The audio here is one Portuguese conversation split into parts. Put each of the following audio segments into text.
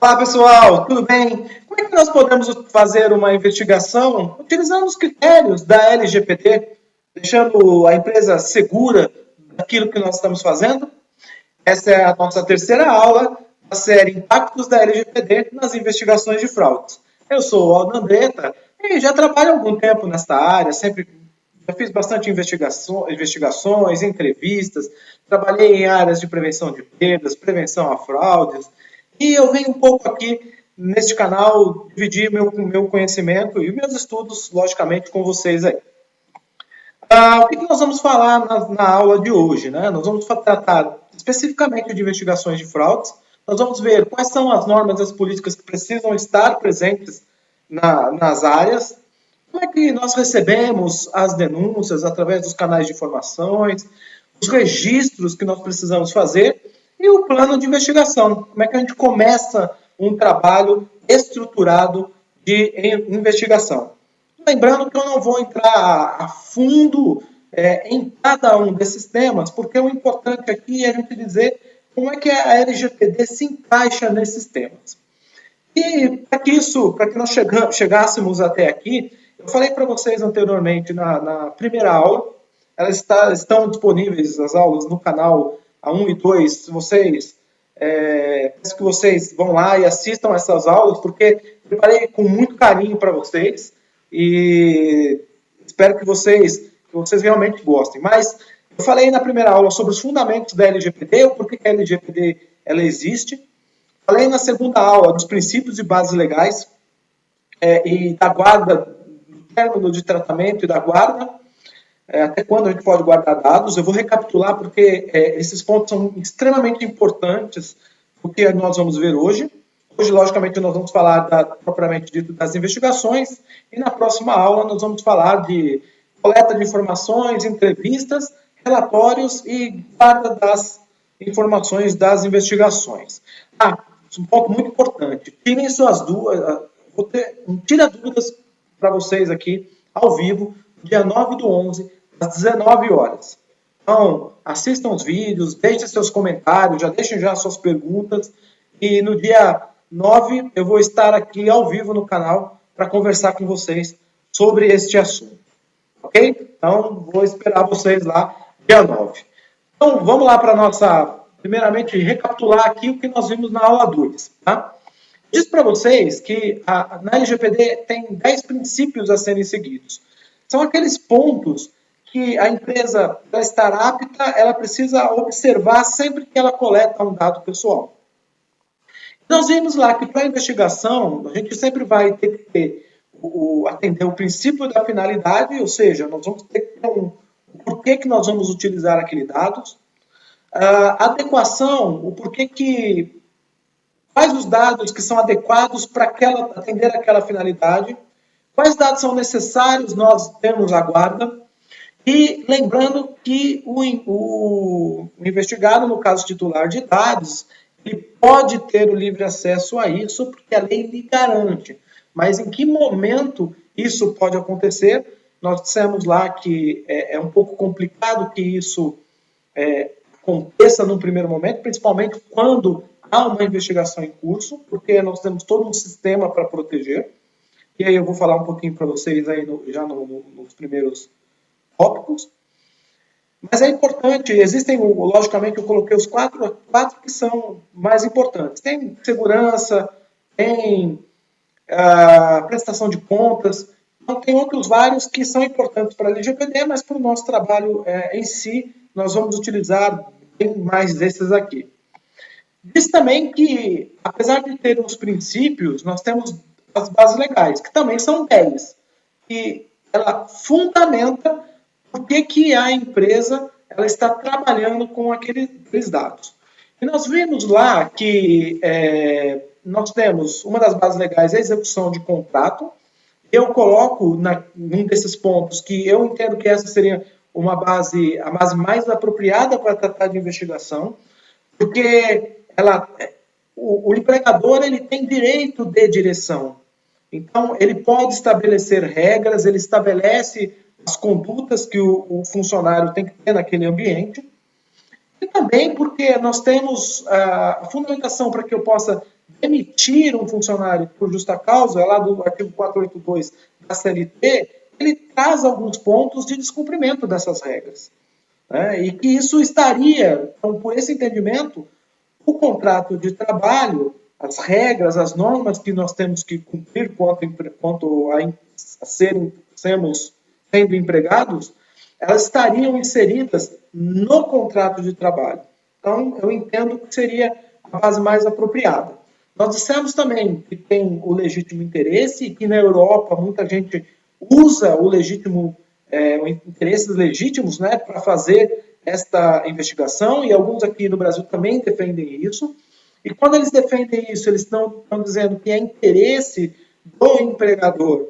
Olá, pessoal, tudo bem? Como é que nós podemos fazer uma investigação utilizando os critérios da LGPD, deixando a empresa segura daquilo que nós estamos fazendo? Essa é a nossa terceira aula da série Impactos da LGPD nas investigações de fraudes. Eu sou o Aldo Andretta e já trabalho há algum tempo nesta área, sempre já fiz bastante investigações, entrevistas, trabalhei em áreas de prevenção de perdas, prevenção a fraudes, e eu venho um pouco aqui neste canal dividir meu conhecimento e meus estudos, logicamente, com vocês aí. O que nós vamos falar na aula de hoje? Né? Nós vamos tratar especificamente de investigações de fraudes, nós vamos ver quais são as normas e as políticas que precisam estar presentes nas áreas, como é que nós recebemos as denúncias através dos canais de informações, os registros que nós precisamos fazer e o plano de investigação. Como é que a gente começa um trabalho estruturado de investigação. Lembrando que eu não vou entrar a fundo em cada um desses temas, porque o importante aqui é a gente dizer como é que a LGPD se encaixa nesses temas. E para que nós chegássemos até aqui, eu falei para vocês anteriormente na primeira aula, estão disponíveis as aulas no canal A1 e 2, se vocês, peço que vocês vão lá e assistam essas aulas, porque preparei com muito carinho para vocês, e espero que vocês realmente gostem. Mas eu falei na primeira aula sobre os fundamentos da LGPD, o porquê que a LGPD ela existe. Falei na segunda aula dos princípios e bases legais e da guarda, do término de tratamento e da guarda, até quando a gente pode guardar dados. Eu vou recapitular porque esses pontos são extremamente importantes do que nós vamos ver hoje. Hoje, logicamente, nós vamos falar propriamente dito das investigações e na próxima aula nós vamos falar de coleta de informações, entrevistas, relatórios e guarda das informações das investigações. Um ponto muito importante. Tirem suas dúvidas. Vou ter um tira-dúvidas para vocês aqui, ao vivo, dia 9/11, às 19 horas. Então, assistam os vídeos, deixem seus comentários, já deixem já suas perguntas. E no dia 9, eu vou estar aqui ao vivo no canal para conversar com vocês sobre este assunto. Ok? Então, vou esperar vocês lá dia 9. Então, vamos lá para a nossa... Primeiramente, recapitular aqui o que nós vimos na aula 2. Tá? Disse para vocês que na LGPD tem 10 princípios a serem seguidos. São aqueles pontos que a empresa, para estar apta, ela precisa observar sempre que ela coleta um dado pessoal. Nós vimos lá que para a investigação, a gente sempre vai ter que ter atender o princípio da finalidade, ou seja, nós vamos ter que ter porquê que nós vamos utilizar aqueles dados, adequação, o porquê que... Quais os dados que são adequados para atender aquela finalidade, quais dados são necessários nós termos a guarda, e lembrando que o investigado, no caso titular de dados, ele pode ter o livre acesso a isso, porque a lei lhe garante. Mas em que momento isso pode acontecer? Nós dissemos lá que é um pouco complicado que isso aconteça num primeiro momento, principalmente quando há uma investigação em curso, porque nós temos todo um sistema para proteger. E aí eu vou falar um pouquinho para vocês aí nos primeiros tópicos. Mas é importante, existem, logicamente, eu coloquei os quatro que são mais importantes. Tem segurança, tem prestação de contas, então tem outros vários que são importantes para a LGPD, mas para o nosso trabalho em si, nós vamos utilizar bem mais desses aqui. Diz também que, apesar de ter os princípios, nós temos as bases legais, que também são 10, que ela fundamenta por que a empresa ela está trabalhando com aqueles dados. E nós vimos lá que nós temos uma das bases legais, a execução de contrato. Eu coloco num desses pontos que eu entendo que essa seria a base mais apropriada para tratar de investigação, porque o empregador ele tem direito de direção. Então, ele pode estabelecer regras, ele estabelece as condutas que o funcionário tem que ter naquele ambiente. E também porque nós temos a fundamentação para que eu possa demitir um funcionário por justa causa, lá do artigo 482 da CLT, ele traz alguns pontos de descumprimento dessas regras. Né? E que isso estaria, então, por esse entendimento, o contrato de trabalho, as regras, as normas que nós temos que cumprir quanto a sermos sendo empregados, elas estariam inseridas no contrato de trabalho. Então, eu entendo que seria a base mais apropriada. Nós dissemos também que tem o legítimo interesse e que na Europa muita gente usa o legítimo, interesses legítimos, né, para fazer esta investigação, e alguns aqui no Brasil também defendem isso. E quando eles defendem isso, eles estão dizendo que é interesse do empregador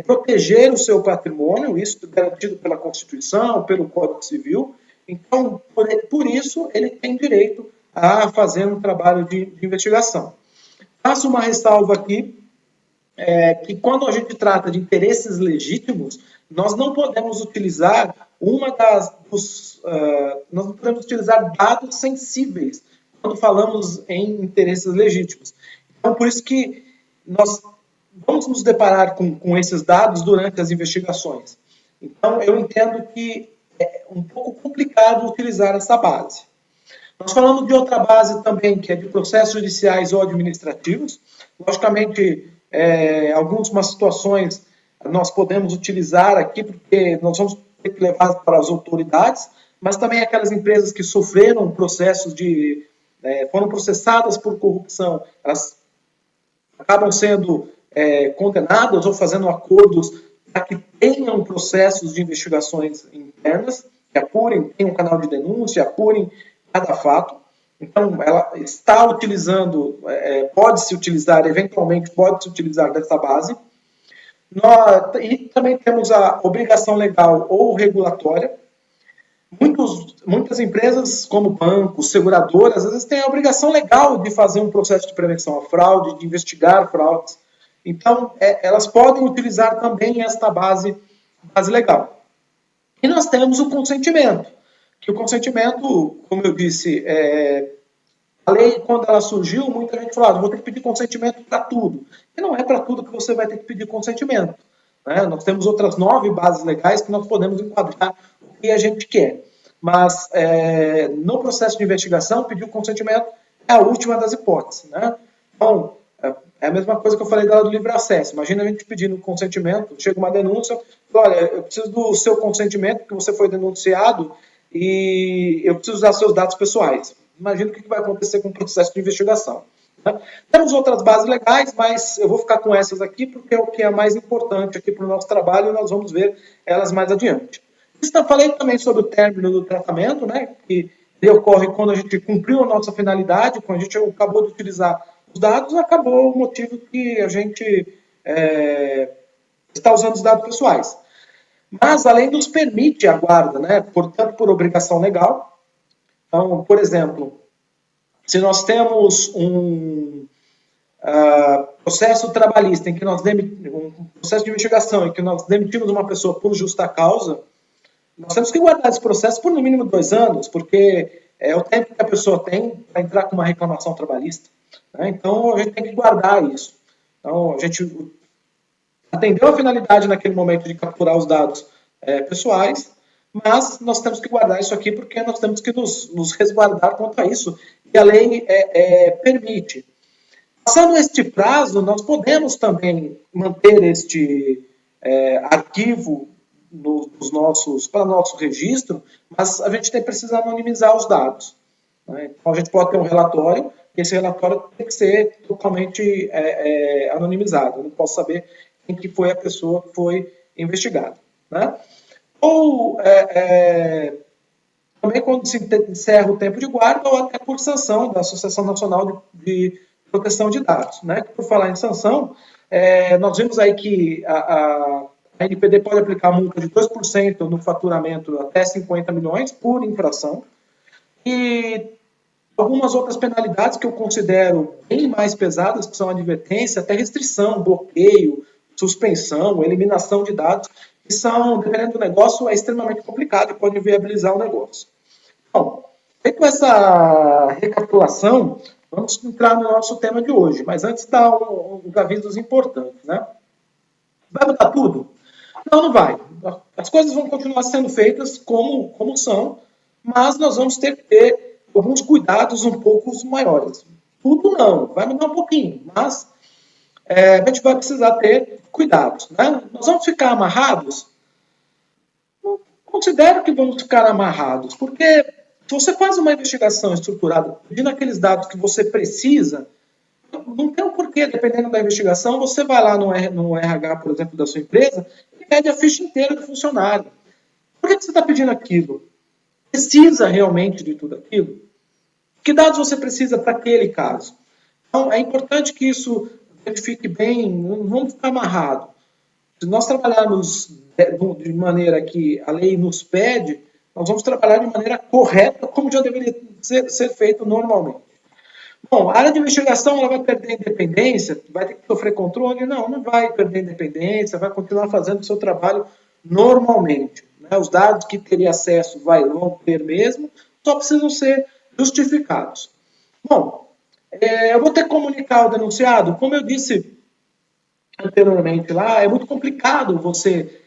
proteger o seu patrimônio, isso garantido pela Constituição, pelo Código Civil. Então, por isso, ele tem direito a fazer um trabalho de investigação. Faço uma ressalva aqui, que quando a gente trata de interesses legítimos, nós não podemos utilizar nós não podemos utilizar dados sensíveis quando falamos em interesses legítimos. Então, por isso que nós vamos nos deparar com esses dados durante as investigações. Então, eu entendo que é um pouco complicado utilizar essa base. Nós falamos de outra base também, que é de processos judiciais ou administrativos. Logicamente, algumas situações nós podemos utilizar aqui, porque nós vamos ter que levar para as autoridades, mas também aquelas empresas que sofreram processos foram processadas por corrupção, elas acabam sendo condenadas ou fazendo acordos para que tenham processos de investigações internas, que apurem, tenham um canal de denúncia, apurem cada fato. Então, ela está utilizando, pode-se utilizar, eventualmente pode-se utilizar dessa base. E também temos a obrigação legal ou regulatória. Muitas empresas, como bancos, seguradoras, às vezes têm a obrigação legal de fazer um processo de prevenção à fraude, de investigar fraudes. Então, elas podem utilizar também esta base legal. E nós temos o consentimento, que o consentimento, como eu disse, a lei, quando ela surgiu, muita gente falou, vou ter que pedir consentimento para tudo. E não é para tudo que você vai ter que pedir consentimento. Né? Nós temos outras 9 bases legais que nós podemos enquadrar o que a gente quer. Mas, no processo de investigação, pedir o consentimento é a última das hipóteses. Né? Então, é a mesma coisa que eu falei do livre acesso. Imagina a gente pedindo consentimento, chega uma denúncia, olha, eu preciso do seu consentimento, porque você foi denunciado e eu preciso usar seus dados pessoais. Imagina o que vai acontecer com o processo de investigação. Né? Temos outras bases legais, mas eu vou ficar com essas aqui, porque é o que é mais importante aqui para o nosso trabalho, e nós vamos ver elas mais adiante. Falei também sobre o término do tratamento, né, que ele ocorre quando a gente cumpriu a nossa finalidade, quando a gente acabou de utilizar os dados, acabou o motivo que a gente está usando os dados pessoais. Mas, além nos permite a guarda, né, portanto, por obrigação legal. Então, por exemplo, se nós temos um processo trabalhista, em que nós um processo de investigação em que nós demitimos uma pessoa por justa causa, nós temos que guardar esse processo por no mínimo 2 anos, porque é o tempo que a pessoa tem para entrar com uma reclamação trabalhista. Né? Então, a gente tem que guardar isso. Então, a gente atendeu a finalidade naquele momento de capturar os dados pessoais, mas nós temos que guardar isso aqui porque nós temos que nos resguardar quanto a isso, e a lei permite. Passando este prazo, nós podemos também manter este arquivo para nosso registro, mas a gente precisa anonimizar os dados. Né? Então, a gente pode ter um relatório, e esse relatório tem que ser totalmente anonimizado. Eu não posso saber quem que foi a pessoa que foi investigada. Né? Ou também quando se encerra o tempo de guarda, ou até por sanção da Associação Nacional de Proteção de Dados. Né? Por falar em sanção, nós vimos aí que a NPD pode aplicar multa de 2% no faturamento até 50 milhões por infração. E algumas outras penalidades que eu considero bem mais pesadas, que são advertência, até restrição, bloqueio, suspensão, eliminação de dados, que são, dependendo do negócio, é extremamente complicado e pode viabilizar o negócio. Bom, feito essa recapitulação, Vamos entrar no nosso tema de hoje, mas antes dá uns avisos importantes, né? Vai mudar tudo? Não, não vai. As coisas vão continuar sendo feitas como são, mas nós vamos ter que ter alguns cuidados um pouco maiores. Tudo não, vai mudar um pouquinho, mas a gente vai precisar ter cuidados. Né? Nós vamos ficar amarrados? Não considero que vamos ficar amarrados, porque se você faz uma investigação estruturada, pedindo aqueles dados que você precisa, não tem um porquê, dependendo da investigação, você vai lá no RH, por exemplo, da sua empresa, e pede a ficha inteira do funcionário. Por que você está pedindo aquilo? Precisa realmente de tudo aquilo? Que dados você precisa para aquele caso? Então, é importante que isso fique bem, não vamos ficar amarrado. Se nós trabalharmos de maneira que a lei nos pede, nós vamos trabalhar de maneira correta, como já deveria ser feito normalmente. Bom, a área de investigação ela vai perder independência, vai ter que sofrer controle? Não, não vai perder independência, vai continuar fazendo o seu trabalho normalmente. Né? Os dados que teria acesso vão ter mesmo, só precisam ser justificados. Bom, eu vou ter que comunicar ao denunciado, como eu disse anteriormente lá, é muito complicado você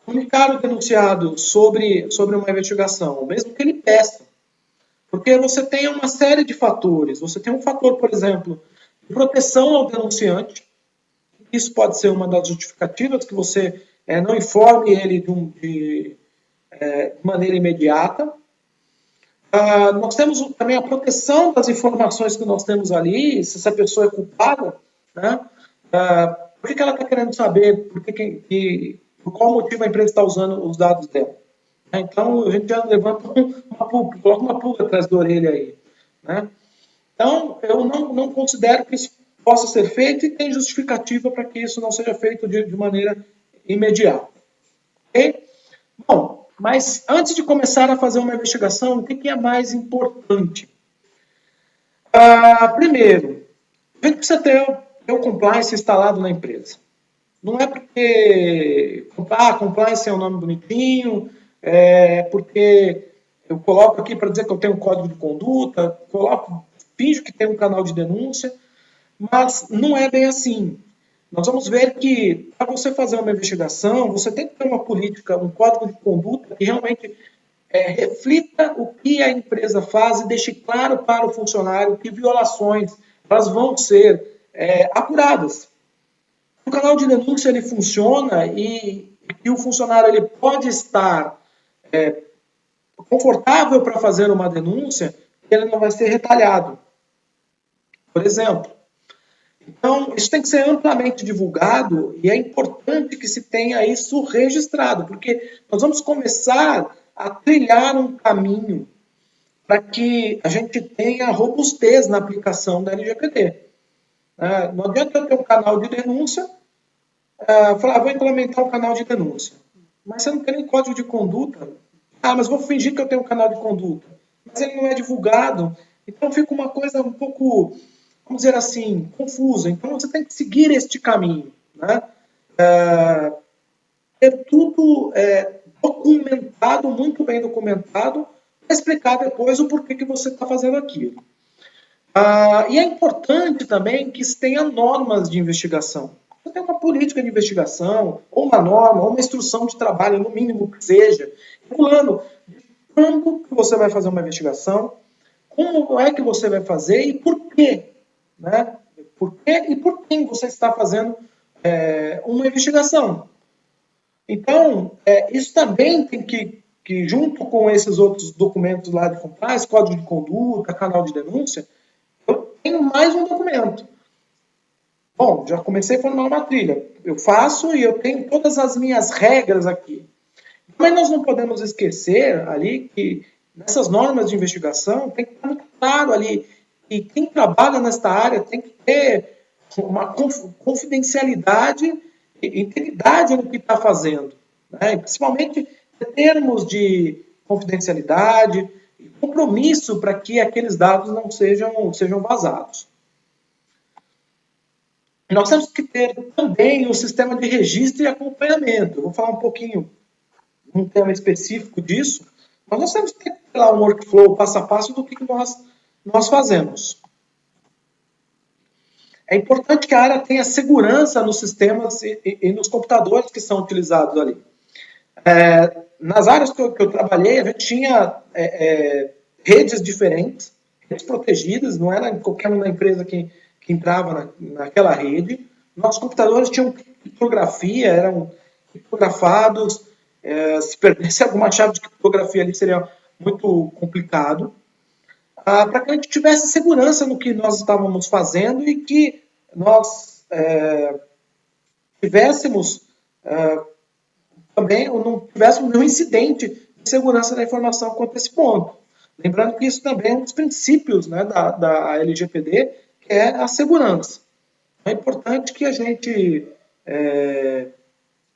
comunicar ao denunciado sobre uma investigação, mesmo que ele peça. Porque você tem uma série de fatores. Você tem um fator, por exemplo, de proteção ao denunciante. Isso pode ser uma das justificativas, que você não informe ele de maneira imediata. Nós temos também a proteção das informações que nós temos ali, se essa pessoa é culpada, né? Por que ela está querendo saber por qual motivo a empresa está usando os dados dela? Então, a gente já levanta coloca uma pulga atrás da orelha aí. Né? Então, eu não considero que isso possa ser feito e tem justificativa para que isso não seja feito de maneira imediata. Okay? Bom, mas antes de começar a fazer uma investigação, o que é mais importante? Primeiro, a gente precisa ter o compliance instalado na empresa. Não é porque compliance é um nome bonitinho, porque eu coloco aqui para dizer que eu tenho um código de conduta, finjo que tem um canal de denúncia, mas não é bem assim. Nós vamos ver que para você fazer uma investigação, você tem que ter uma política, um código de conduta que realmente reflita o que a empresa faz e deixe claro para o funcionário que violações elas vão ser apuradas. O canal de denúncia ele funciona e o funcionário ele pode estar confortável para fazer uma denúncia e ele não vai ser retalhado. Por exemplo. Então, isso tem que ser amplamente divulgado e é importante que se tenha isso registrado, porque nós vamos começar a trilhar um caminho para que a gente tenha robustez na aplicação da LGPD. Não adianta eu ter um canal de denúncia, falar, vou implementar um canal de denúncia. Mas você não tem nem código de conduta. Mas vou fingir que eu tenho um canal de conduta. Mas ele não é divulgado. Então fica uma coisa um pouco, vamos dizer assim, confusa. Então você tem que seguir este caminho. Né? Ter tudo documentado, muito bem documentado, para explicar depois o porquê que você está fazendo aquilo. E é importante também que se tenha normas de investigação. Você tem uma política de investigação, ou uma norma, ou uma instrução de trabalho, no mínimo que seja, regulando quando que você vai fazer uma investigação, como é que você vai fazer e por quê. Né? Por quê e por quem você está fazendo uma investigação. Então, isso também tem que, junto com esses outros documentos lá de compliance, código de conduta, canal de denúncia, eu tenho mais um documento. Bom, já comecei a formar uma trilha. Eu faço e eu tenho todas as minhas regras aqui. Mas nós não podemos esquecer ali que nessas normas de investigação tem que estar muito claro ali que quem trabalha nesta área tem que ter uma confidencialidade e integridade no que está fazendo. Né? Principalmente em termos de confidencialidade e compromisso para que aqueles dados não sejam vazados. Nós temos que ter também um sistema de registro e acompanhamento. Eu vou falar um pouquinho, um tema específico disso, mas nós temos que ter lá um workflow passo a passo do que nós nós fazemos. É importante que a área tenha segurança nos sistemas e nos computadores que são utilizados ali. Nas áreas que eu trabalhei, a gente tinha redes diferentes, redes protegidas, não era qualquer uma empresa que entrava naquela rede. Nossos computadores tinham criptografia, eram criptografados. Se perdesse alguma chave de criptografia ali, seria muito complicado. Para que a gente tivesse segurança no que nós estávamos fazendo e que nós tivéssemos também, ou não tivéssemos nenhum incidente de segurança da informação quanto a esse ponto. Lembrando que isso também é um dos princípios, né, da LGPD, que é a segurança. É importante que a gente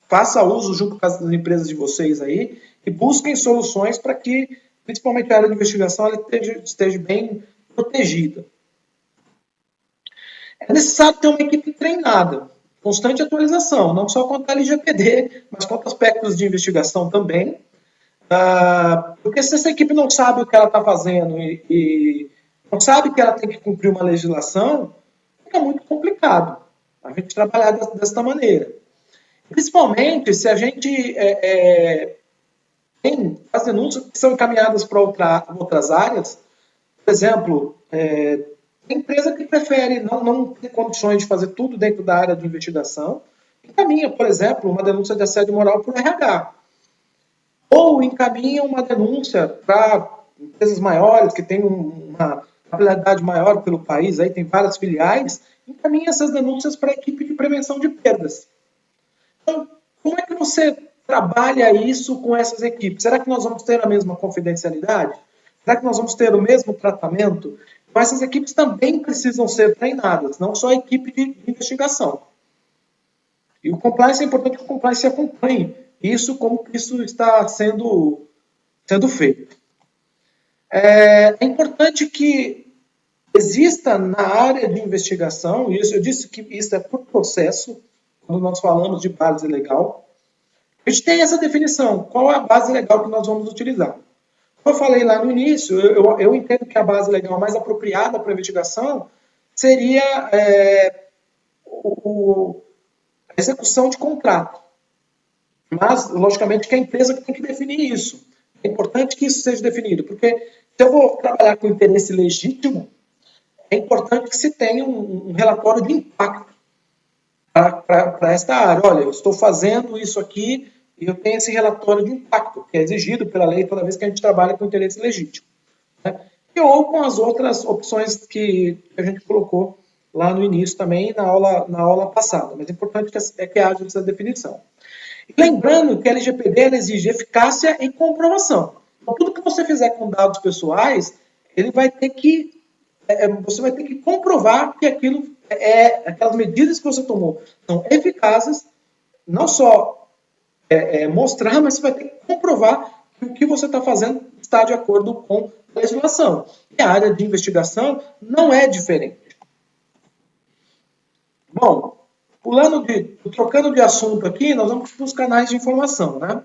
faça uso junto com as empresas de vocês aí e busquem soluções para que, principalmente a área de investigação, ela esteja bem protegida. É necessário ter uma equipe treinada, constante atualização, não só quanto a LGPD, mas quanto a aspectos de investigação também. Porque se essa equipe não sabe o que ela está fazendo e não sabe que ela tem que cumprir uma legislação, fica muito complicado a gente trabalhar desta maneira. Principalmente se a gente tem as denúncias que são encaminhadas para outras áreas. Por exemplo, tem empresa que prefere não ter condições de fazer tudo dentro da área de investigação, encaminha, por exemplo, uma denúncia de assédio moral para o RH. Ou encaminha uma denúncia para empresas maiores, que têm uma habilidade maior pelo país, aí tem várias filiais, encaminha essas denúncias para a equipe de prevenção de perdas. Então, como é que você trabalha isso com essas equipes? Será que nós vamos ter a mesma confidencialidade? Será que nós vamos ter o mesmo tratamento? Então, essas equipes também precisam ser treinadas, não só a equipe de investigação. E o compliance é importante que o compliance acompanhe isso, como isso está sendo feito. É importante que exista na área de investigação, e isso eu disse que isso é por processo, quando nós falamos de base legal, a gente tem essa definição, qual é a base legal que nós vamos utilizar. Como eu falei lá no início, eu entendo que a base legal mais apropriada para a investigação seria a execução de contrato. Mas, logicamente, que é a empresa que tem que definir isso. É importante que isso seja definido, porque se eu vou trabalhar com interesse legítimo, é importante que se tenha um relatório de impacto para esta área. Olha, eu estou fazendo isso aqui e eu tenho esse relatório de impacto, que é exigido pela lei toda vez que a gente trabalha com interesse legítimo. Né? E ou com as outras opções que a gente colocou lá no início também, na aula passada. Mas é importante que haja essa definição. Lembrando que a LGPD exige eficácia e comprovação. Então, tudo que você fizer com dados pessoais, ele vai ter que, você vai ter que comprovar que aquelas medidas que você tomou são eficazes, não só mostrar, mas você vai ter que comprovar que o que você está fazendo está de acordo com a legislação. E a área de investigação não é diferente. Bom, trocando de assunto aqui, nós vamos para os canais de informação, né?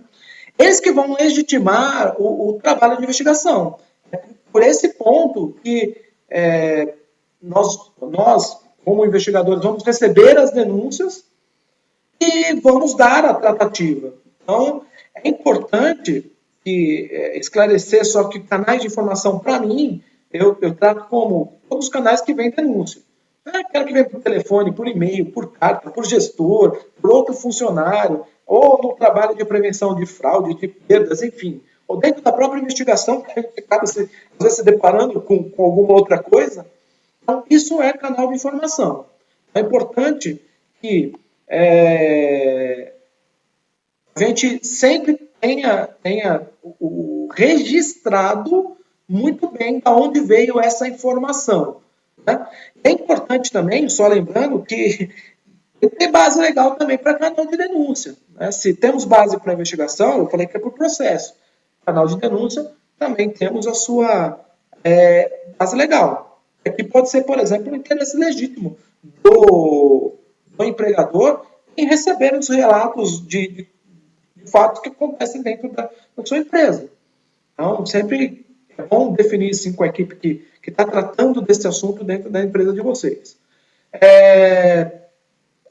Eles que vão legitimar o trabalho de investigação. É por esse ponto que nós, como investigadores, vamos receber as denúncias e vamos dar a tratativa. Então, é importante esclarecer só que canais de informação, para mim, eu trato como todos os canais que vêm denúncia. Quero que venha por telefone, por e-mail, por carta, por gestor, por outro funcionário, ou no trabalho de prevenção de fraude, de perdas, enfim. Ou dentro da própria investigação, que a gente acaba às vezes se deparando com alguma outra coisa. Então, isso é canal de informação. É importante que a gente sempre tenha o registrado muito bem de onde veio essa informação. Né? É importante também, só lembrando, que tem base legal também para canal de denúncia. Né? Se temos base para investigação, eu falei que é por processo. Canal de denúncia, também temos a sua base legal. Que pode ser, por exemplo, o interesse legítimo do empregador em receber os relatos de fatos que acontecem dentro da sua empresa. Então, sempre É bom definir isso com a equipe que está tratando desse assunto dentro da empresa de vocês.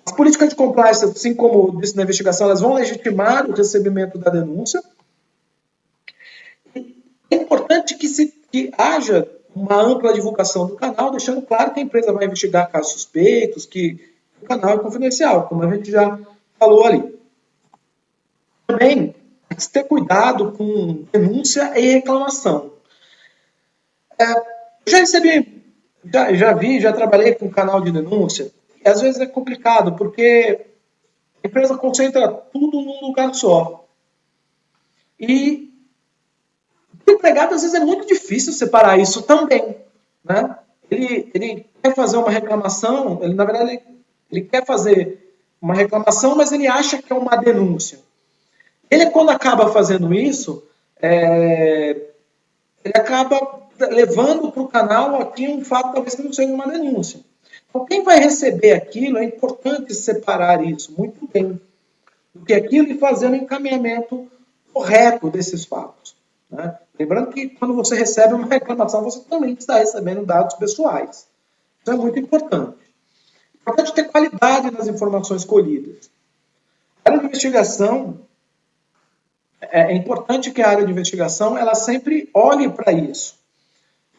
As políticas de compliance, assim como disse na investigação, elas vão legitimar o recebimento da denúncia. É importante que haja uma ampla divulgação do canal, deixando claro que a empresa vai investigar casos suspeitos, que o canal é confidencial, como a gente já falou ali. Também, ter cuidado com denúncia e reclamação. Já recebi, já trabalhei com canal de denúncia, e às vezes é complicado, porque a empresa concentra tudo num lugar só. E o empregado, às vezes, é muito difícil separar isso também. Né? Ele quer fazer uma reclamação, na verdade, ele quer fazer uma reclamação, mas ele acha que é uma denúncia. Ele, quando acaba fazendo isso, ele acaba levando para o canal aqui um fato talvez que não seja uma denúncia. Então, quem vai receber aquilo, é importante separar isso muito bem do que aquilo e fazer um encaminhamento correto desses fatos. Né? Lembrando que quando você recebe uma reclamação, você também está recebendo dados pessoais. Isso é muito importante. É importante ter qualidade nas informações colhidas. A área de investigação, é importante que a área de investigação ela sempre olhe para isso.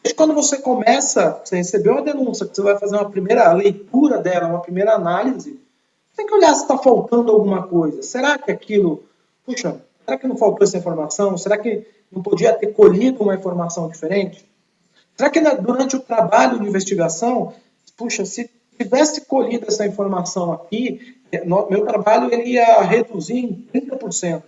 Desde quando você começa, você recebeu uma denúncia, que você vai fazer uma primeira leitura dela, uma primeira análise, você tem que olhar se está faltando alguma coisa. Será que aquilo, puxa, será que não faltou essa informação? Será que não podia ter colhido uma informação diferente? Será que durante o trabalho de investigação, puxa, se tivesse colhido essa informação aqui, meu trabalho ele ia reduzir em 30%.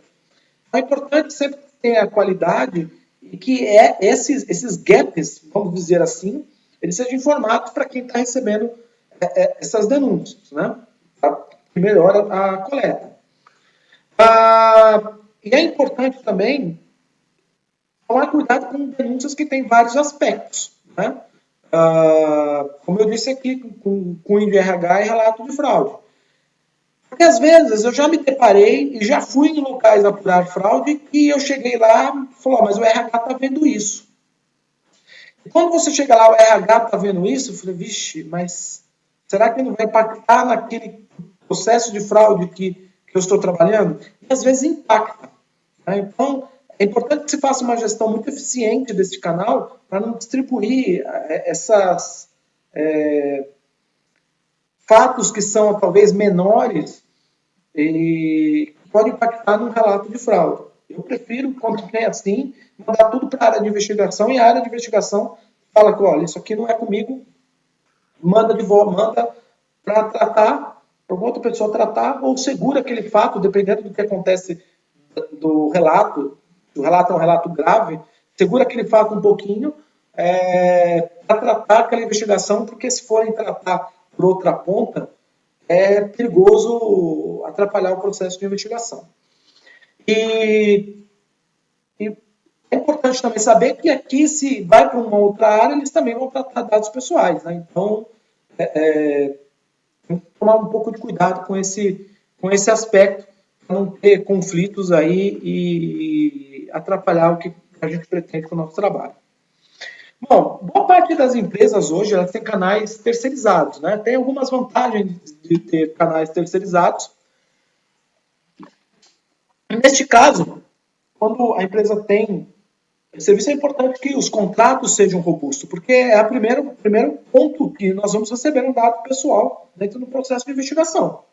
Então é importante sempre que tenha a qualidade e que esses gaps, vamos dizer assim, eles sejam informados para quem está recebendo essas denúncias, né? Que melhora a coleta. E é importante também tomar cuidado com denúncias que têm vários aspectos. Né? Como eu disse aqui, com cunho de RH e relato de fraude. Porque às vezes eu já me deparei e já fui em locais apurar fraude e eu cheguei lá e falei, mas o RH está vendo isso. E quando você chega lá, o RH está vendo isso, eu falei, vixe, mas será que não vai impactar naquele processo de fraude que eu estou trabalhando? E às vezes impacta. Né? Então, é importante que se faça uma gestão muito eficiente desse canal para não distribuir essas fatos que são talvez menores e podem impactar num relato de fraude. Eu prefiro, quando tem assim, mandar tudo para a área de investigação e a área de investigação fala que, olha, isso aqui não é comigo, manda de volta, manda para tratar, para outra pessoa tratar, ou segura aquele fato, dependendo do que acontece do relato, o relato é um relato grave, segura aquele fato um pouquinho para tratar aquela investigação, porque se forem tratar por outra ponta, é perigoso atrapalhar o processo de investigação. E é importante também saber que aqui, se vai para uma outra área, eles também vão tratar dados pessoais. Né? Então, tem que tomar um pouco de cuidado com esse aspecto, para não ter conflitos aí e atrapalhar o que a gente pretende com o nosso trabalho. Bom, boa parte das empresas hoje elas têm canais terceirizados, né? Tem algumas vantagens de ter canais terceirizados. Neste caso, quando a empresa tem serviço, é importante que os contratos sejam robustos, porque é o primeiro ponto que nós vamos receber um dado pessoal dentro do processo de investigação.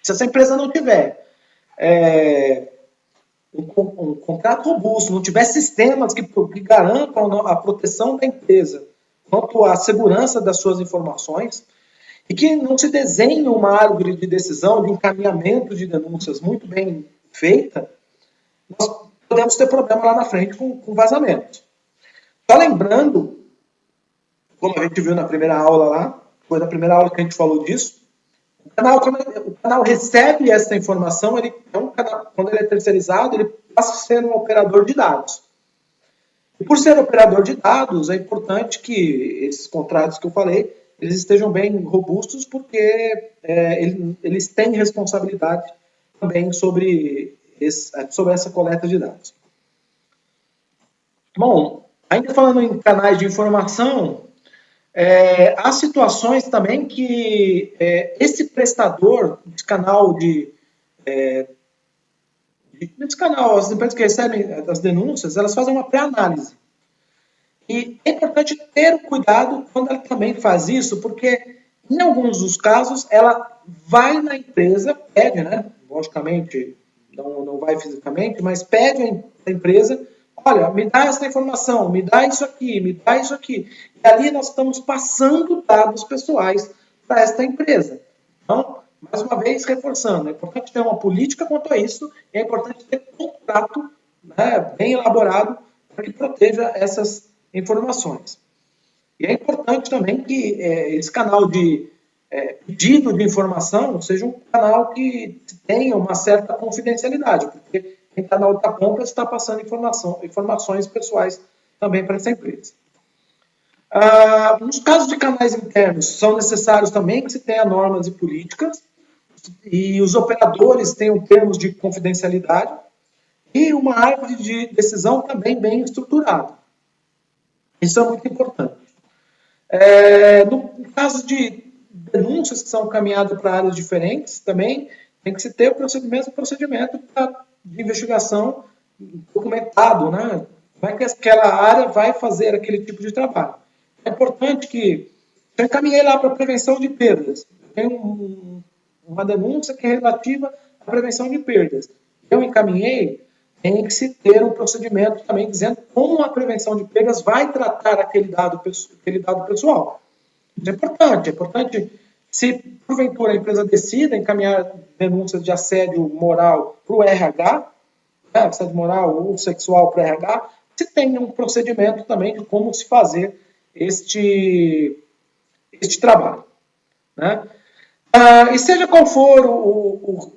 Se essa empresa não tiver um contrato robusto, não tiver sistemas que garantam a proteção da empresa quanto à segurança das suas informações, e que não se desenhe uma árvore de decisão, de encaminhamento de denúncias muito bem feita, nós podemos ter problema lá na frente com vazamentos. Só lembrando, como a gente viu na primeira aula lá, foi na primeira aula que a gente falou disso, o canal recebe essa informação, ele é um canal, quando ele é terceirizado, ele passa a ser um operador de dados. E por ser operador de dados, é importante que esses contratos que eu falei, eles estejam bem robustos, porque eles têm responsabilidade também sobre essa coleta de dados. Bom, Ainda falando em canais de informação, há situações também que esse prestador de canal desse canal, as empresas que recebem as denúncias, elas fazem uma pré-análise. E é importante ter o cuidado quando ela também faz isso, porque em alguns dos casos ela vai na empresa, pede, né? Logicamente, não vai fisicamente, mas pede à empresa, olha, me dá essa informação, me dá isso aqui, me dá isso aqui. E ali nós estamos passando dados pessoais para esta empresa. Então, mais uma vez, reforçando, é importante ter uma política quanto a isso, e é importante ter um contrato, né, bem elaborado para que proteja essas informações. E é importante também que esse canal de pedido de informação seja um canal que tenha uma certa confidencialidade, porque em canal da compra está passando informações pessoais também para essa empresa. Nos casos de canais internos, são necessários também que se tenha normas e políticas, e os operadores tenham termos de confidencialidade, e uma árvore de decisão também bem estruturada. Isso é muito importante. No caso de denúncias que são caminhadas para áreas diferentes, também tem que se ter o mesmo procedimento de investigação documentado, né? Como é que aquela área vai fazer aquele tipo de trabalho? É importante que eu encaminhei lá para prevenção de perdas. Tem uma denúncia que é relativa à prevenção de perdas. Eu encaminhei, tem que se ter um procedimento também dizendo como a prevenção de perdas vai tratar aquele dado pessoal. Isso é importante se porventura a empresa decida encaminhar denúncias de assédio moral para o RH, né, assédio moral ou sexual para o RH, se tem um procedimento também de como se fazer este trabalho. Né? E seja qual for o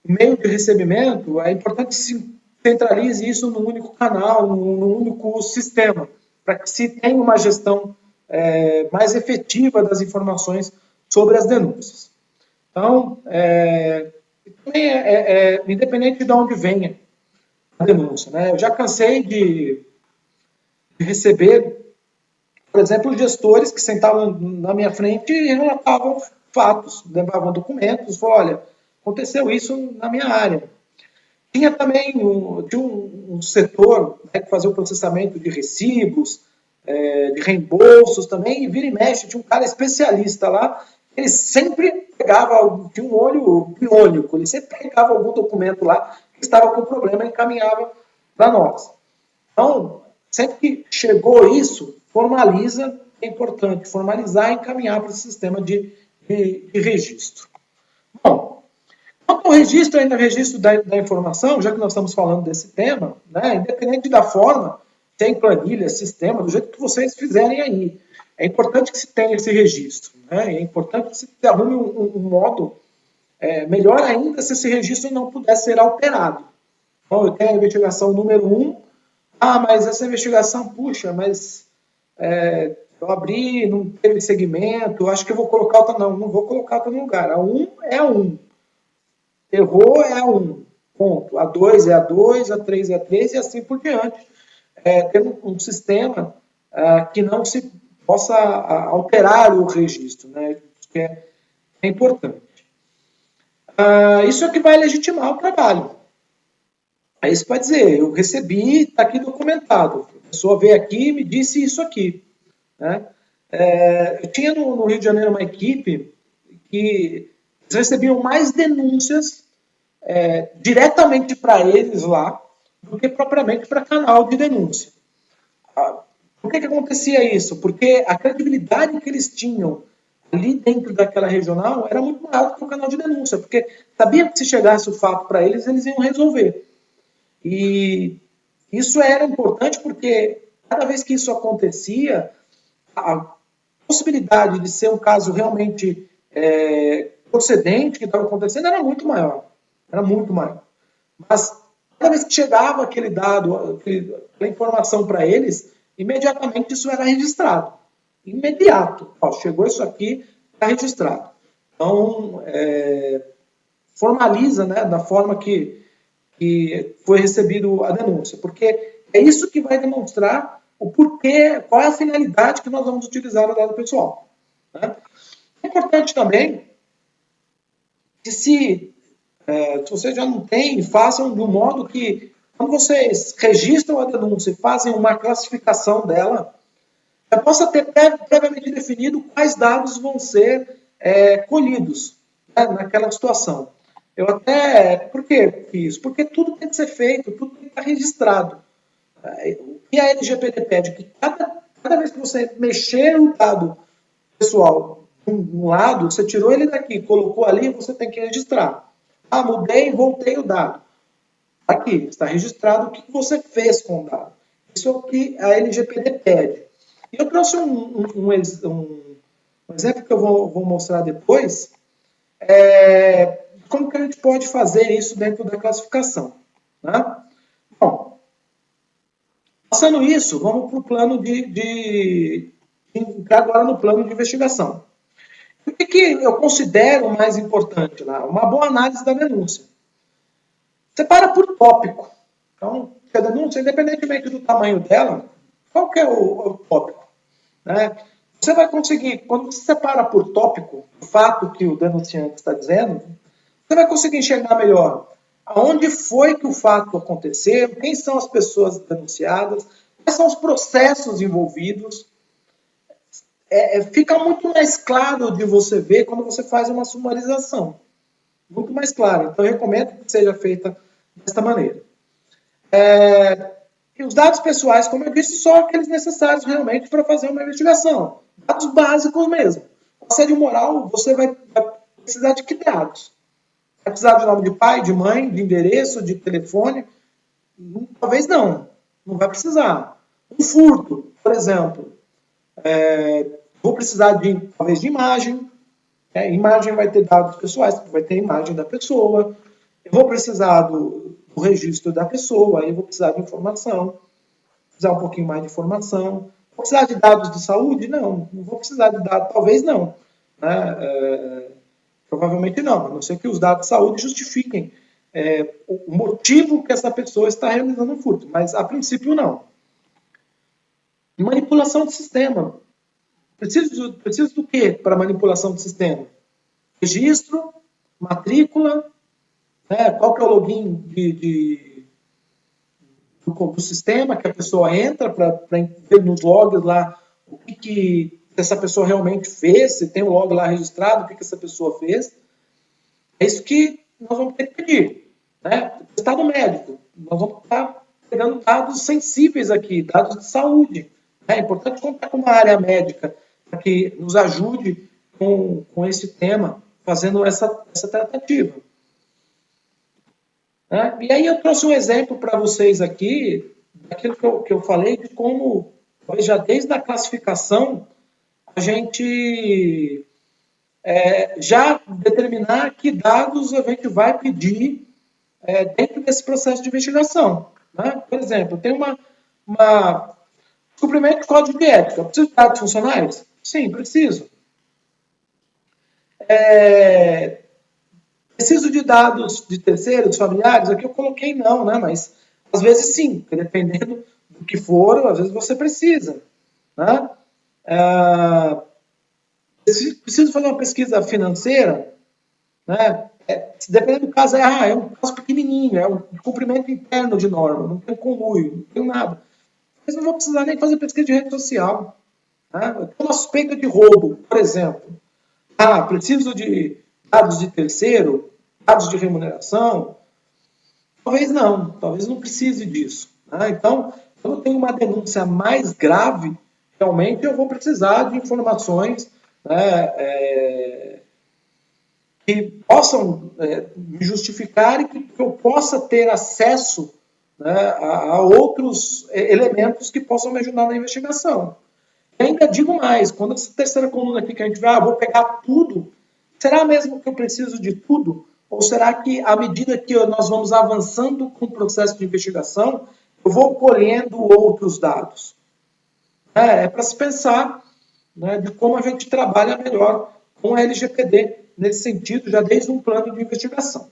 meio de recebimento, é importante que se centralize isso num único canal, num único sistema, para que se tenha uma gestão mais efetiva das informações sobre as denúncias. Então, também independente de onde venha a denúncia. Né? Eu já cansei de receber, por exemplo, gestores que sentavam na minha frente e relatavam fatos, levavam documentos, falavam, olha, aconteceu isso na minha área. Tinha também um setor, né, que fazia o processamento de recibos, de reembolsos também, e vira e mexe, tinha um cara especialista lá, ele sempre pegava, tinha um olho biônico, ele sempre pegava algum documento lá que estava com problema e encaminhava para nós. Então, sempre que chegou isso, formaliza, é importante formalizar e encaminhar para o sistema de registro. Bom, quanto ao registro, ainda registro da informação, já que nós estamos falando desse tema, né, independente da forma, tem planilha, sistema, do jeito que vocês fizerem aí. É importante que se tenha esse registro. Né, é importante que se arrume um modo, melhor ainda se esse registro não puder ser alterado. Então, eu tenho a investigação número 1, mas essa investigação, puxa, mas eu abri, não teve segmento, acho que eu vou colocar outra. Não vou colocar outra no lugar. A 1 é a 1. Errou é a 1. Ponto. A 2 é a 2, a 3 é a 3 e assim por diante. Ter um sistema que não se possa alterar o registro. Né? Isso que é importante. Isso é que vai legitimar o trabalho. Aí você pode dizer, eu recebi, está aqui documentado. A pessoa veio aqui e me disse isso aqui. Né? Eu tinha no Rio de Janeiro uma equipe que eles recebiam mais denúncias diretamente para eles lá do que propriamente para canal de denúncia. Por que acontecia isso? Porque a credibilidade que eles tinham ali dentro daquela regional era muito maior do que o canal de denúncia, porque sabiam que se chegasse o fato para eles, eles iam resolver. E isso era importante porque cada vez que isso acontecia, a possibilidade de ser um caso realmente procedente que estava acontecendo era muito maior. Era muito maior. Mas cada vez que chegava aquele dado, aquela informação para eles, imediatamente isso era registrado. Imediato. Chegou isso aqui, está registrado. Então, formaliza, né, da forma que foi recebido a denúncia. Porque é isso que vai demonstrar o porquê, qual é a finalidade que nós vamos utilizar o dado pessoal. Né? É importante também que se vocês já não têm, façam de um modo que, quando vocês registram a denúncia e fazem uma classificação dela, já possa ter previamente definido quais dados vão ser colhidos, né, naquela situação. Eu até. Por que isso? Porque tudo tem que ser feito, tudo tem que estar registrado. O que a LGPD pede? Que cada vez que você mexer o dado pessoal de um lado, você tirou ele daqui, colocou ali, você tem que registrar. Ah, mudei, voltei o dado. Aqui, está registrado o que você fez com o dado. Isso é o que a LGPD pede. E eu trouxe um exemplo que eu vou mostrar depois, como que a gente pode fazer isso dentro da classificação. Né? Bom, passando isso, vamos para o plano de entrar agora no plano de investigação. O que eu considero mais importante lá? Uma boa análise da denúncia. Separa por tópico. Então, a denúncia, independentemente do tamanho dela, qual que é o tópico? Né? Você vai conseguir, quando você separa por tópico o fato que o denunciante está dizendo, você vai conseguir enxergar melhor aonde foi que o fato aconteceu, quem são as pessoas denunciadas, quais são os processos envolvidos. Fica muito mais claro de você ver quando você faz uma sumarização. Muito mais claro. Então, eu recomendo que seja feita desta maneira. E os dados pessoais, como eu disse, são aqueles necessários realmente para fazer uma investigação. Dados básicos mesmo. Assédio moral, você vai precisar de que dados? Vai precisar de nome de pai, de mãe, de endereço, de telefone? Talvez não. Não vai precisar. Um furto, por exemplo. Vou precisar talvez de imagem. Imagem vai ter dados pessoais, vai ter a imagem da pessoa. Eu vou precisar do registro da pessoa, aí eu vou precisar de informação. Vou precisar um pouquinho mais de informação. Vou precisar de dados de saúde? Não vou precisar de dados, talvez não. Né? Provavelmente não, a não ser que os dados de saúde justifiquem o motivo que essa pessoa está realizando um furto, mas a princípio não. Manipulação de sistema. Preciso do que para manipulação de sistema? Registro, matrícula, né? Qual que é o login do sistema que a pessoa entra para ver nos logs lá o que essa pessoa realmente fez, se tem um log lá registrado, o que essa pessoa fez. É isso que nós vamos ter que pedir. Né? Estado médico. Nós vamos estar pegando dados sensíveis aqui, dados de saúde. É importante contar com uma área médica para que nos ajude com esse tema, fazendo essa tratativa. Né? E aí eu trouxe um exemplo para vocês aqui, daquilo que eu falei, de como, já desde a classificação, a gente já determinar que dados a gente vai pedir dentro desse processo de investigação. Né? Por exemplo, tem uma cumprimento de código de ética. Preciso de dados funcionais? Sim, preciso. Preciso de dados de terceiros, familiares? Aqui eu coloquei não, né? Mas às vezes sim, dependendo do que for, às vezes você precisa. Né? Preciso fazer uma pesquisa financeira? Né? Dependendo do caso, é um caso pequenininho, é um cumprimento interno de norma, não tem conluio, não tem nada. Mas não vou precisar nem fazer pesquisa de rede social. Né? Eu tenho uma suspeita de roubo, por exemplo. Preciso de dados de terceiro, dados de remuneração? Talvez não precise disso. Né? Então, quando eu tenho uma denúncia mais grave, realmente eu vou precisar de informações, né, que possam me justificar e que eu possa ter acesso, né, a outros elementos que possam me ajudar na investigação. E ainda digo mais, quando essa terceira coluna aqui que a gente vai, vou pegar tudo, será mesmo que eu preciso de tudo? Ou será que, à medida que nós vamos avançando com o processo de investigação, eu vou colhendo outros dados? É para se pensar, né, de como a gente trabalha melhor com a LGPD nesse sentido, já desde um plano de investigação.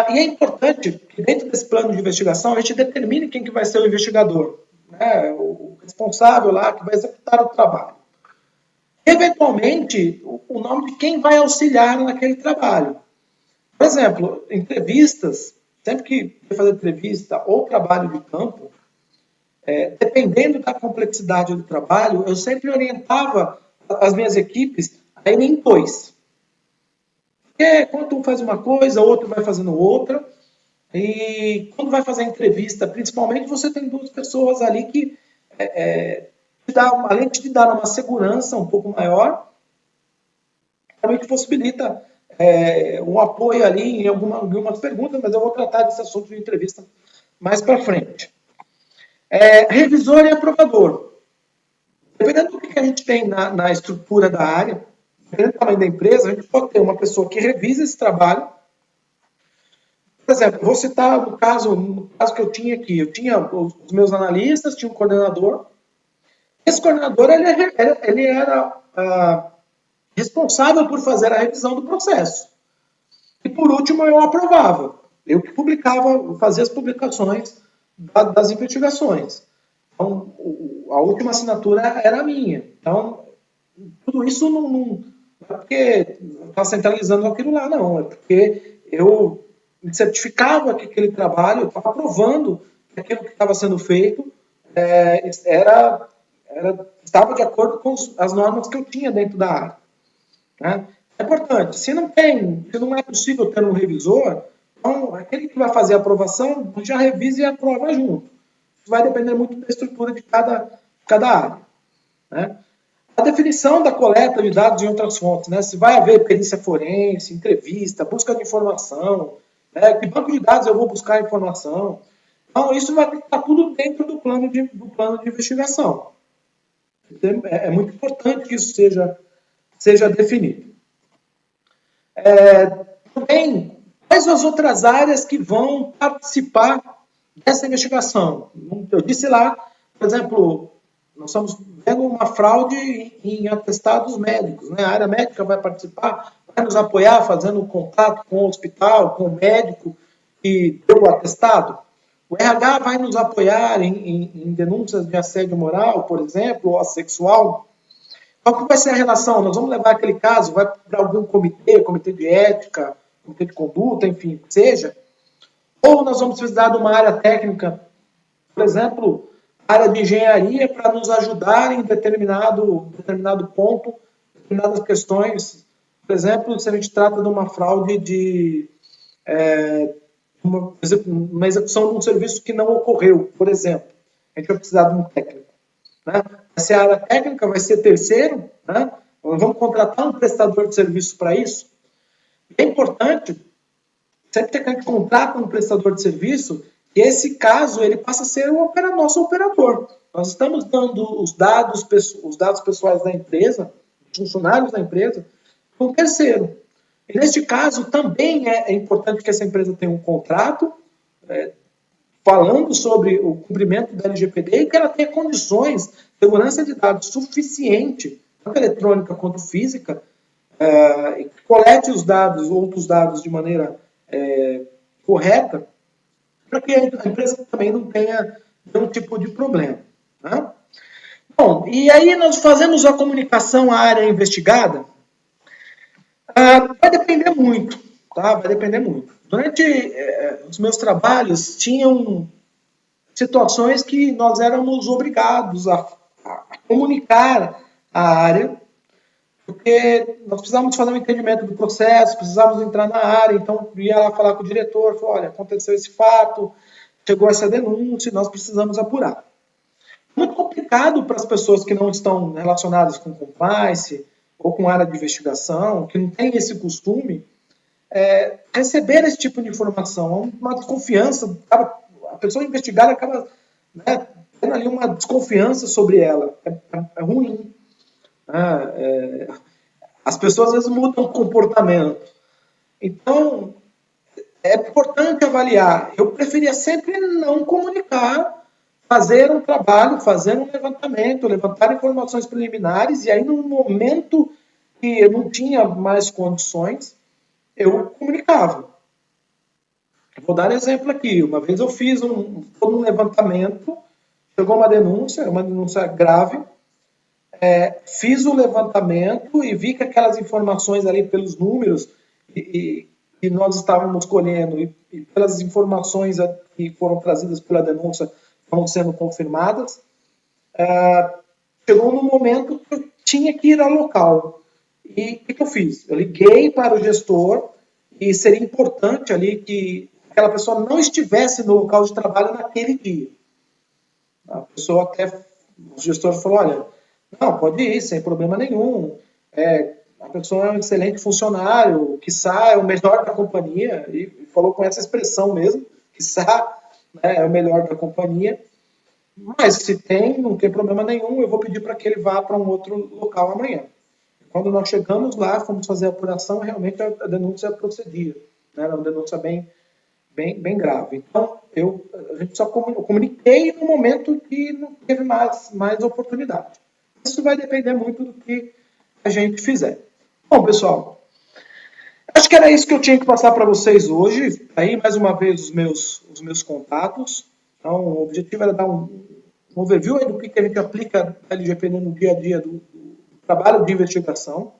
E é importante que dentro desse plano de investigação a gente determine quem que vai ser o investigador, né, o responsável lá que vai executar o trabalho. Eventualmente, o nome de quem vai auxiliar naquele trabalho. Por exemplo, entrevistas, sempre que eu fazer entrevista ou trabalho de campo, dependendo da complexidade do trabalho, eu sempre orientava as minhas equipes a irem em dois. Porque quando um faz uma coisa, o outro vai fazendo outra, e quando vai fazer a entrevista, principalmente, você tem duas pessoas ali que, além de te dar uma segurança um pouco maior, também te possibilita um apoio ali em algumas perguntas, mas eu vou tratar desse assunto de entrevista mais para frente. Revisor e aprovador. Dependendo do que a gente tem na estrutura da área, dependendo do tamanho da empresa, a gente pode ter uma pessoa que revisa esse trabalho. Por exemplo, vou citar no caso que eu tinha aqui. Eu tinha os meus analistas, tinha um coordenador. Esse coordenador ele era responsável por fazer a revisão do processo. E por último, eu aprovava. Eu que publicava, fazia as publicações das investigações. Então, a última assinatura era a minha. Então, tudo isso não é porque está centralizando aquilo lá, não. É porque eu me certificava que aquele trabalho, eu estava aprovando que aquilo que estava sendo feito estava de acordo com as normas que eu tinha dentro da área. Né? É importante. Se não é possível ter um revisor, então aquele que vai fazer a aprovação já revisa e aprova junto. Isso vai depender muito da estrutura de cada área. Né? A definição da coleta de dados em outras fontes, né? Se vai haver perícia forense, entrevista, busca de informação, né? Que banco de dados eu vou buscar informação. Então, isso vai estar tudo dentro do plano de investigação. É muito importante que isso seja definido. Também, quais as outras áreas que vão participar dessa investigação? Eu disse lá, por exemplo, nós estamos vendo uma fraude em atestados médicos. Né? A área médica vai participar, vai nos apoiar fazendo contato com o hospital, com o médico que deu o atestado. O RH vai nos apoiar em denúncias de assédio moral, por exemplo, ou assexual. Qual que vai ser a relação? Nós vamos levar aquele caso, vai para algum comitê de ética, comitê de conduta, enfim, seja. Ou nós vamos precisar de uma área técnica, por exemplo, área de engenharia, para nos ajudar em determinado ponto, determinadas questões. Por exemplo, se a gente trata de uma fraude de uma execução de um serviço que não ocorreu, por exemplo. A gente vai precisar de um técnico. Né? Se a área técnica vai ser terceiro, né? Vamos contratar um prestador de serviço para isso. É importante, sempre que a gente contrata um prestador de serviço, que esse caso ele passa a ser o nosso operador. Nós estamos dando os dados pessoais da empresa, os funcionários da empresa, para um terceiro. E neste caso, também é importante que essa empresa tenha um contrato falando sobre o cumprimento da LGPD e que ela tenha condições de segurança de dados suficiente, tanto eletrônica quanto física, e que colete os dados, outros dados de maneira correta, para que a empresa também não tenha nenhum tipo de problema. Né? Bom, e aí nós fazemos a comunicação à área investigada. Vai depender muito, tá? Vai depender muito. Durante os meus trabalhos, tinham situações que nós éramos obrigados a comunicar à área, porque nós precisávamos fazer um entendimento do processo, precisávamos entrar na área, então ia lá falar com o diretor, falou, olha, aconteceu esse fato, chegou essa denúncia, nós precisamos apurar. Muito complicado para as pessoas que não estão relacionadas com compliance ou com área de investigação, que não têm esse costume, receber esse tipo de informação, uma desconfiança, a pessoa investigada acaba tendo ali uma desconfiança sobre ela, é ruim. As pessoas às vezes mudam o comportamento. Então, é importante avaliar. Eu preferia sempre não comunicar, fazer um trabalho, fazer um levantamento, levantar informações preliminares, e aí no momento que eu não tinha mais condições, eu comunicava. Vou dar um exemplo aqui. Uma vez eu fiz todo um levantamento, chegou uma denúncia grave, fiz o levantamento e vi que aquelas informações ali pelos números que nós estávamos colhendo e pelas informações que foram trazidas pela denúncia foram sendo confirmadas, chegou no momento que eu tinha que ir ao local. E o que eu fiz? Eu liguei para o gestor e seria importante ali que aquela pessoa não estivesse no local de trabalho naquele dia. A pessoa até, o gestor falou, olha, não, pode ir, sem problema nenhum. A pessoa é um excelente funcionário, quiçá é o melhor da companhia, e falou com essa expressão mesmo, quiçá, né, é o melhor da companhia. Mas se tem, não tem problema nenhum, eu vou pedir para que ele vá para um outro local amanhã. Quando nós chegamos lá, fomos fazer a apuração, realmente a denúncia procedia. Né? Era uma denúncia bem grave. Então, a gente só comuniquei no momento que não teve mais oportunidade. Isso vai depender muito do que a gente fizer. Bom, pessoal, acho que era isso que eu tinha que passar para vocês hoje. Aí, mais uma vez, os meus contatos. Então, o objetivo era dar um overview aí do que a gente aplica na LGPD no dia a dia do trabalho de investigação.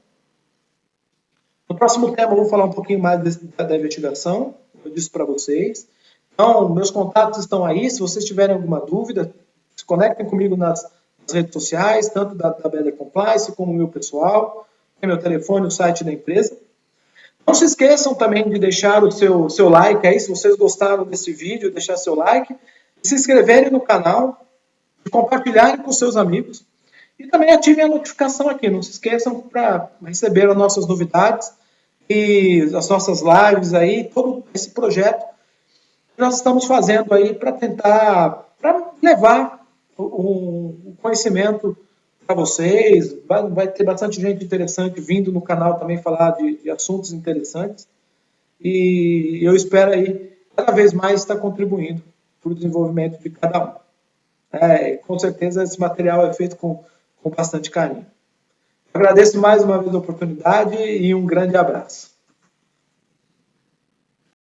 No próximo tema, eu vou falar um pouquinho mais da investigação, eu disse para vocês. Então, meus contatos estão aí. Se vocês tiverem alguma dúvida, se conectem comigo nas redes sociais, tanto da Better Compliance como o meu pessoal. Tem meu telefone, o site da empresa. Não se esqueçam também de deixar o seu like aí, se vocês gostaram desse vídeo, deixar seu like, de se inscreverem no canal, de compartilharem com seus amigos e também ativem a notificação aqui. Não se esqueçam para receber as nossas novidades e as nossas lives aí, todo esse projeto que nós estamos fazendo aí para levar o conhecimento para vocês. Vai ter bastante gente interessante vindo no canal também falar de assuntos interessantes. E eu espero aí cada vez mais estar contribuindo para o desenvolvimento de cada um. Com certeza esse material é feito com bastante carinho. Agradeço mais uma vez a oportunidade e um grande abraço.